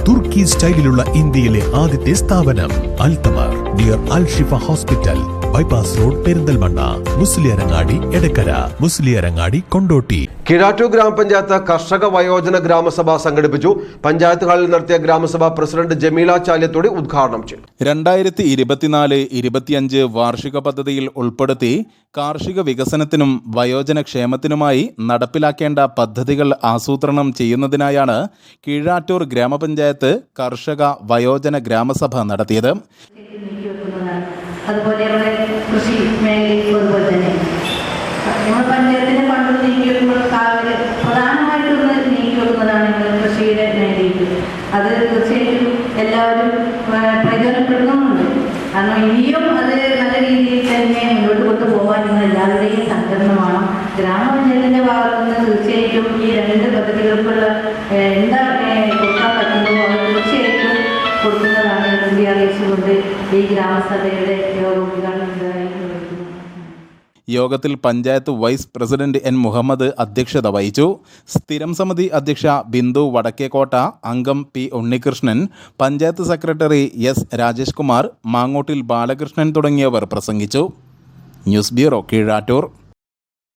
തുർക്കി സ്റ്റൈലിലുള്ള ഇന്ത്യയിലെ ആദ്യത്തെ സ്ഥാപനം Althamar near Al Shifa hospital, bypass road, Perinthalmanna, Musliyarangadi, Edakkara, Musliyarangadi, Kondotty. Keezhattur ഗ്രാമപഞ്ചായത്ത് കർഷക വയോജന ഗ്രാമസഭ സംഘടിപ്പിച്ചു. പഞ്ചായത്ത് ഹാളിൽ നടത്തിയ ഗ്രാമസഭ പ്രസിഡന്റ് ജമീല ചാലിയത്തോട് ഉദ്ഘാടനം ചെയ്തു. 2024-25 വാർഷിക പദ്ധതിയിൽ ഉൾപ്പെടുത്തി കാർഷിക വികസനത്തിനും വയോജന ക്ഷേമത്തിനുമായി നടപ്പിലാക്കേണ്ട പദ്ധതികൾ ആസൂത്രണം ചെയ്യുന്നതിനായാണ് കീഴാറ്റൂർ ഗ്രാമപഞ്ചായത്ത് കർഷക വയോജന ഗ്രാമസഭ നടത്തിയത്. അതുപോലെ നമ്മുടെ കൃഷി മേഖലയിൽ അതുപോലെ തന്നെ നമ്മുടെ പഞ്ചായത്തിൻ്റെ ഫണ്ട് പ്രധാനമായിട്ടും നീക്കി വെക്കുന്നതാണ് കൃഷിയുടെ മേഖലയിൽ. അത് തീർച്ചയായിട്ടും എല്ലാവരും പ്രയോജനപ്പെടുന്നുമുണ്ട്. കാരണം ഇനിയും അത് നല്ല രീതിയിൽ തന്നെ മുന്നോട്ട് കൊണ്ടുപോകാനുള്ള എല്ലാവരുടെയും സഹകരണമാണ്. ഗ്രാമപഞ്ചായത്തിൻ്റെ ഭാഗത്തുനിന്ന് തീർച്ചയായിട്ടും ഈ 2 പദ്ധതികൾക്കുള്ള എന്താ കൊടുക്കാൻ പറ്റുന്നതോ അത് തീർച്ചയായിട്ടും കൊടുക്കുന്നതാണ് എന്ന് അറിയിച്ചുകൊണ്ട് ഈ ഗ്രാമസഭയുടെ യോഗം ഉദ്ഘാടനം. യോഗത്തിൽ panchayat vice president N Muhammad അധ്യക്ഷത വഹിച്ചു. സ്ഥിരം സമിതി അധ്യക്ഷ ബിന്ദു വടക്കേക്കോട്ട, അംഗം P Unnikrishnan, panchayat secretary S Rajesh Kumar, Mangottil Balakrishnan തുടങ്ങിയവർ പ്രസംഗിച്ചു. News bureau, Keezhattoor.